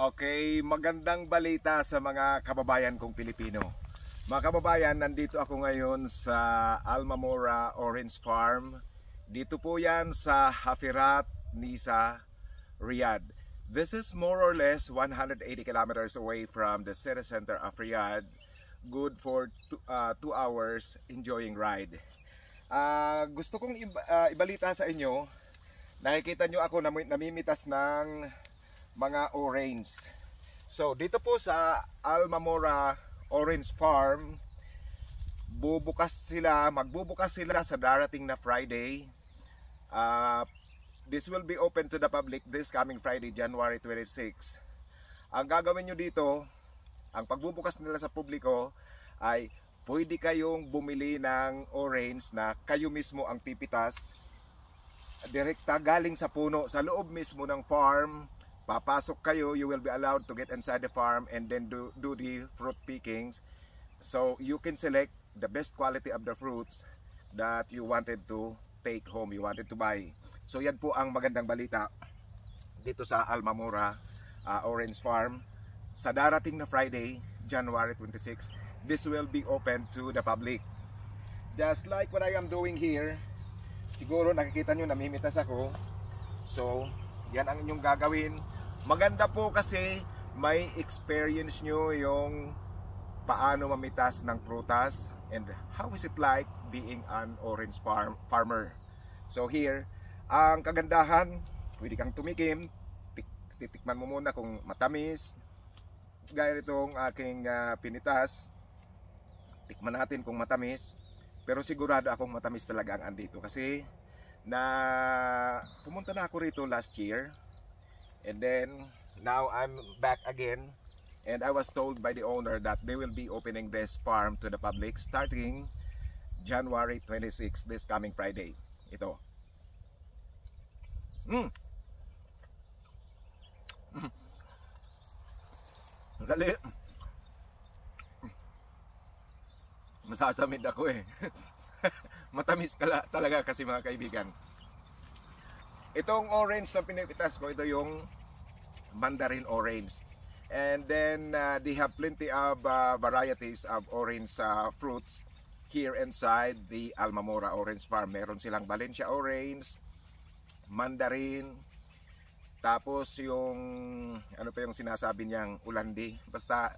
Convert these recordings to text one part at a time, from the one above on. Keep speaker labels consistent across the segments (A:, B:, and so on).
A: Okay, magandang balita sa mga kababayan kong Pilipino. Mga kababayan, nandito ako ngayon sa Almamora Orange Farm. Dito po yan sa Hafirat, Nisa, Riyadh. This is more or less 180 kilometers away from the city center of Riyadh. Good for 2 hours enjoying ride. Gusto kong ibalita sa inyo. Nakikita nyo ako namimitas ng mga orange. So dito po sa Almamora Orange Farm, magbubukas sila sa darating na Friday. This will be open to the public this coming Friday, January 26. Ang gagawin nyo dito, ang pagbubukas nila sa publiko ay pwede kayong bumili ng orange na kayo mismo ang pipitas. Direkta galing sa puno, sa loob mismo ng farm. Papasok kayo, you will be allowed to get inside the farm and then do the fruit pickings. So you can select the best quality of the fruits that you wanted to take home, you wanted to buy. So yan po ang magandang balita dito sa Almamora Orange Farm. Sa darating na Friday, January 26, this will be open to the public. Just like what I am doing here, siguro nakikita nyo namimitas ako. So yan ang inyong gagawin. Maganda po kasi may experience nyo yung paano mamitas ng prutas and how is it like being an orange farmer. So here, ang kagandahan, pwede kang tumikim, titikman mo muna kung matamis. Gaya itong aking pinitas, tikman natin kung matamis. Pero sigurado akong matamis talaga ang andito kasi pumunta na ako rito last year. And then now I'm back again, and I was told by the owner that they will be opening this farm to the public starting January 26, this coming Friday. Ito. Dali. Masasamid ako eh. Matamis talaga kasi mga kaibigan. Itong orange na pinipitas ko, ito yung mandarin orange. And then they have plenty of varieties of orange fruits here inside the Almamora Orange Farm. Meron silang Valencia orange, mandarin, tapos yung ano pa yung sinasabi niyang ulandi. Basta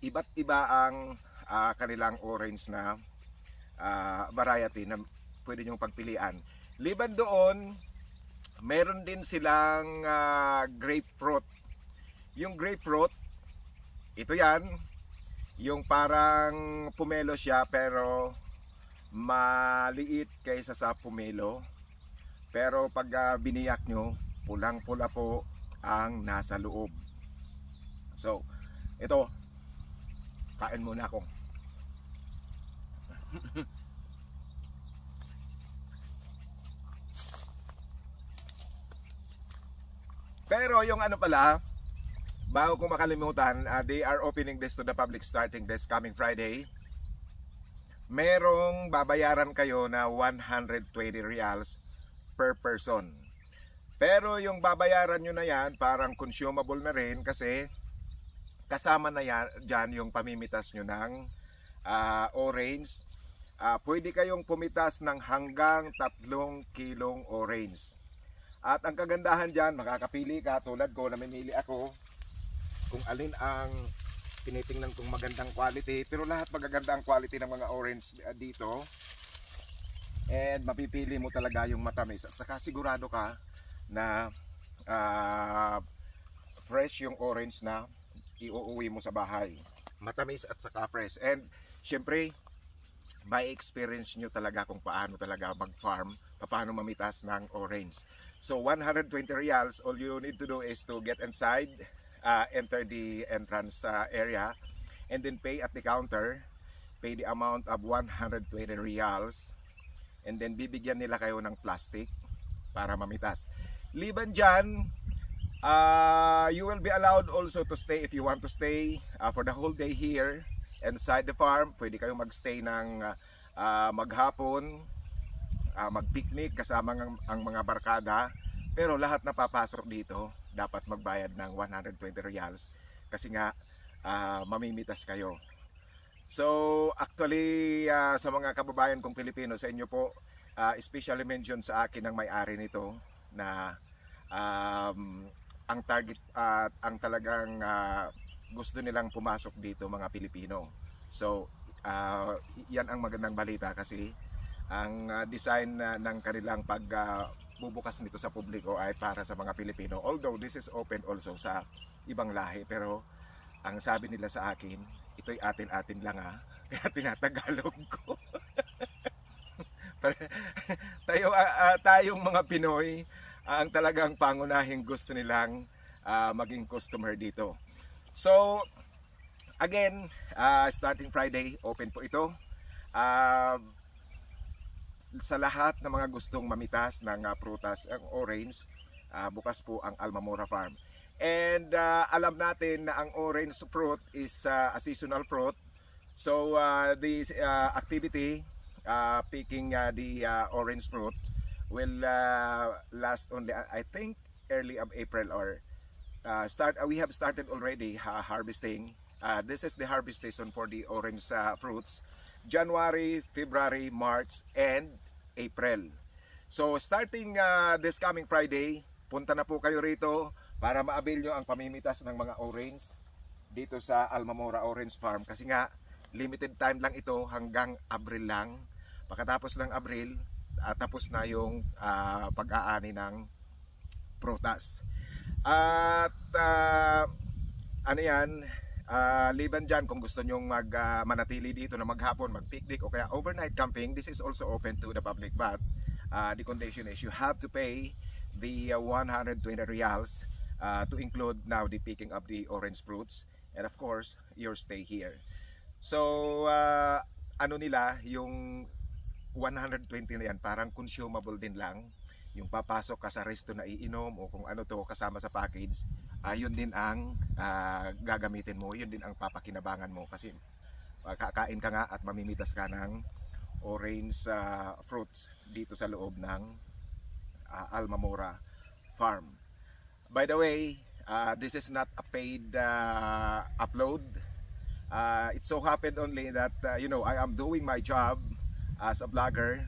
A: iba't iba ang kanilang orange na variety na pwede nyong pagpilian. Liban doon, meron din silang grapefruit. Yung grapefruit, ito yan, yung parang pomelo siya pero maliit kaysa sa pomelo. Pero pag biniyak nyo, pulang-pula po ang nasa loob. So, ito, kain muna ako. Pero yung ano pala, bago ko makalimutan, they are opening this to the public starting this coming Friday. Merong babayaran kayo na 120 reals per person. Pero yung babayaran nyo na yan, parang consumable na rin kasi kasama na yan, dyan yung pamimitas nyo ng orange. Pwede kayong pumitas ng hanggang 3 kilong orange. At ang kagandahan dyan, makakapili ka tulad ko, namimili ako kung alin ang tinitingnan kong magandang quality. Pero lahat magaganda ang quality ng mga orange dito. And mapipili mo talaga yung matamis. At saka sigurado ka na fresh yung orange na iuuwi mo sa bahay. Matamis at saka fresh. And syempre, by experience nyo talaga kung paano talaga mag-farm, paano mamitas ng orange. So 120 reals, all you need to do is to get inside, enter the entrance area, and then pay at the counter, pay the amount of 120 reals, and then bibigyan nila kayo ng plastic para mamitas. Liban dyan, you will be allowed also to stay if you want to stay for the whole day here inside the farm. Pwede kayong magstay ng maghapon, mag-picnic kasama ang mga barkada. Pero lahat na papasok dito dapat magbayad ng 120 reals kasi nga mamimitas kayo. So actually sa mga kababayan kong Pilipino, sa inyo po, especially mention sa akin ng may-ari nito na ang target at ang talagang gusto nilang pumasok dito mga Pilipino. So yan ang magandang balita kasi ang design ng kanilang pagbubukas nito sa publiko ay para sa mga Pilipino. Although this is open also sa ibang lahi, pero ang sabi nila sa akin, ito'y atin-atin lang kaya tinatagalog ko. Tayong mga Pinoy ang talagang pangunahing gusto nilang maging customer dito. So again, starting Friday, open po ito sa lahat ng mga gustong mamitas ng prutas, ang orange. Bukas po ang Almamora Farm. And alam natin na ang orange fruit is a seasonal fruit. So this activity, picking the orange fruit, will last only, I think, early of April, or we have started already harvesting. This is the harvest season for the orange fruits: January, February, March, and April. So starting this coming Friday, punta na po kayo rito para ma-avail nyo ang pamimitas ng mga orange dito sa Almamora Orange Farm, kasi nga limited time lang ito, hanggang Abril lang. Pagkatapos ng Abril, tapos na yung pag-aani ng prutas. At ano yan, liban dyan, kung gusto nyong manatili dito na maghapon, mag-picnic o kaya overnight camping, this is also open to the public. But the condition is you have to pay the 120 reals to include now the picking of the orange fruits, and of course your stay here. So ano nila, yung 120 na yan parang consumable din lang. Yung papasok ka sa resto na iinom o kung ano to kasama sa package, yun din ang gagamitin mo, yun din ang papakinabangan mo, kasi kakain ka nga at mamimitas ka ng orange fruits dito sa loob ng Almamora Farm. By the way, this is not a paid upload. It so happened only that you know, I am doing my job as a vlogger,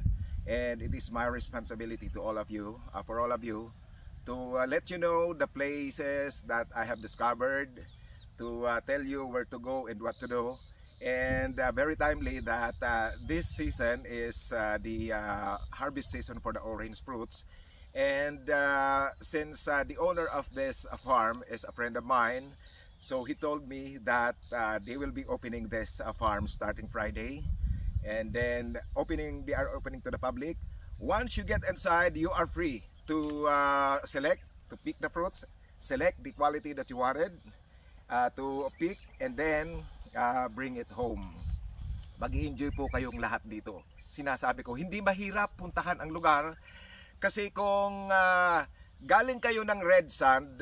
A: and it is my responsibility to all of you, for all of you, to let you know the places that I have discovered, to tell you where to go and what to do. And very timely that this season is the harvest season for the orange fruits. And since the owner of this farm is a friend of mine, so he told me that they will be opening this farm starting Friday, and then they are opening to the public. Once you get inside, you are free to select, to pick the fruits, select the quality that you wanted to pick, and then bring it home. Mag-i-enjoy po kayong lahat dito. Sinasabi ko, hindi mahirap puntahan ang lugar. Kasi kung galing kayo ng Red Sand,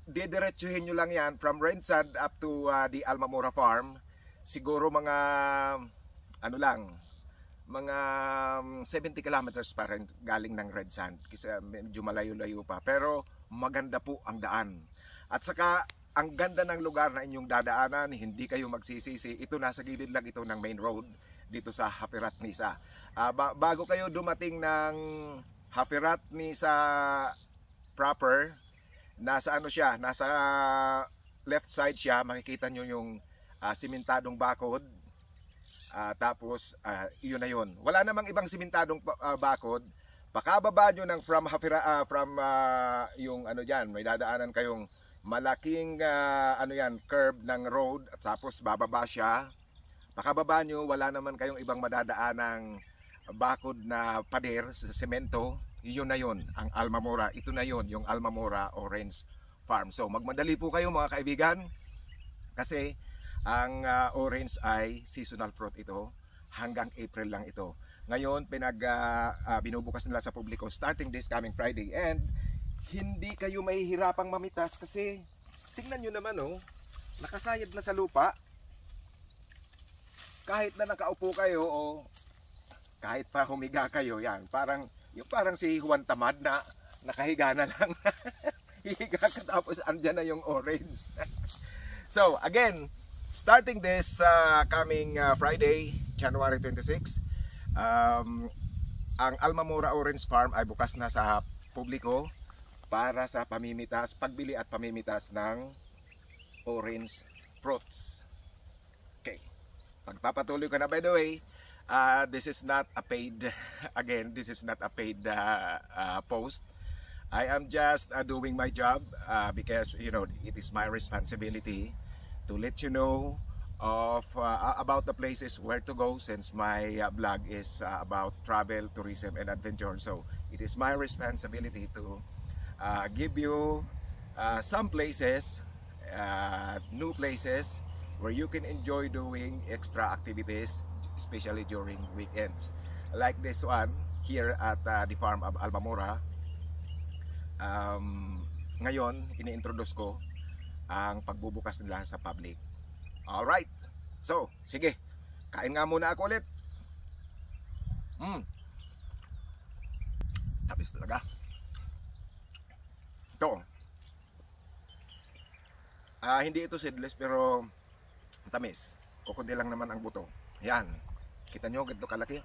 A: didiretsuhin nyo lang yan from Red Sand up to the Almamora Farm. Siguro mga ano lang, mga 70 kilometers pa rin galing ng Red Sand, kasi medyo malayo-layo pa, pero maganda po ang daan. At saka ang ganda ng lugar na inyong dadaanan, hindi kayo magsisisi. Ito, nasa gilid lang ito ng main road dito sa Hafirat-Nisa. Bago kayo dumating ng Hafirat-Nisa proper, nasa ano siya, nasa left side siya, makikita nyo yung simentadong bakod. Tapos yun na yun. Wala namang ibang simentadong bakod. Pakababa nyo ng from yung ano diyan, may dadaanan kayong malaking ano yan, curve ng road, at tapos bababa siya. Pakababa nyo, wala naman kayong ibang madadaanang bakod na pader sa semento. Yun na yun, ang Almamora. Ito na yun, yung Almamora Orange Farm. So magmadali po kayo mga kaibigan, kasi ang orange ay seasonal fruit ito. Hanggang April lang ito. Ngayon binubukas nila sa publiko starting this coming Friday, and hindi kayo mahihirapang mamitas kasi tingnan nyo naman, oh, nakasayad na sa lupa. Kahit na nakaupo kayo o kahit pa humiga kayo, yan, parang si Juan Tamad na nakahiga na lang. Tapos andyan na yung orange. So again, starting this coming Friday, January 26, ang Almamora Orange Farm ay bukas na sa publiko para sa pagbili at pamimitas ng orange fruits. Okay. Pagpapatuloy ko na, by the way, this is not a paid again, this is not a paid post. I am just doing my job because you know it is my responsibility to let you know of about the places where to go, since my blog is about travel, tourism and adventure. So it is my responsibility to give you some places, new places where you can enjoy doing extra activities, especially during weekends, like this one here at the farm of Almamora. Ngayon ini-introduce ko ang pagbubukas nila sa public. Alright, so sige, kain nga muna ako ulit. Tapos talaga ito. Hindi ito seedless pero tamis. Kukundi lang naman ang buto. Yan, kita nyo ganito kalaki.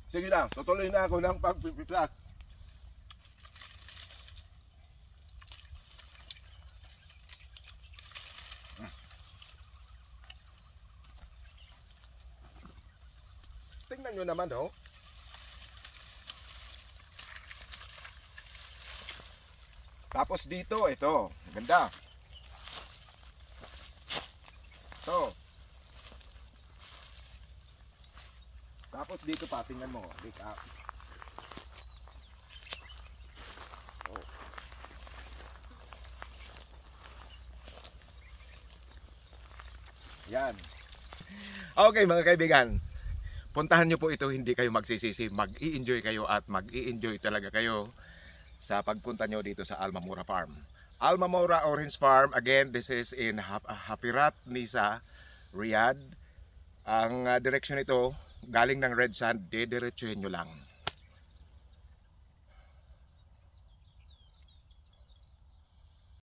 A: Sige na, tutuloy na ako ng pagpiplas. Tingnan nyo naman, oh. Tapos dito, ito, ganda. Ito. Tapos dito pa, tingnan mo, pick up. Oh. Yan. Okay mga kaibigan, puntahan nyo po ito, hindi kayo magsisisi, mag-i-enjoy kayo at mag-i-enjoy talaga kayo sa pagpunta nyo dito sa Almamora Farm. Almamora Orange Farm, again, this is in Hapirat, Nisa, Riyadh. Ang direksyon ito, galing ng Red Sand, didiretsuhin nyo lang.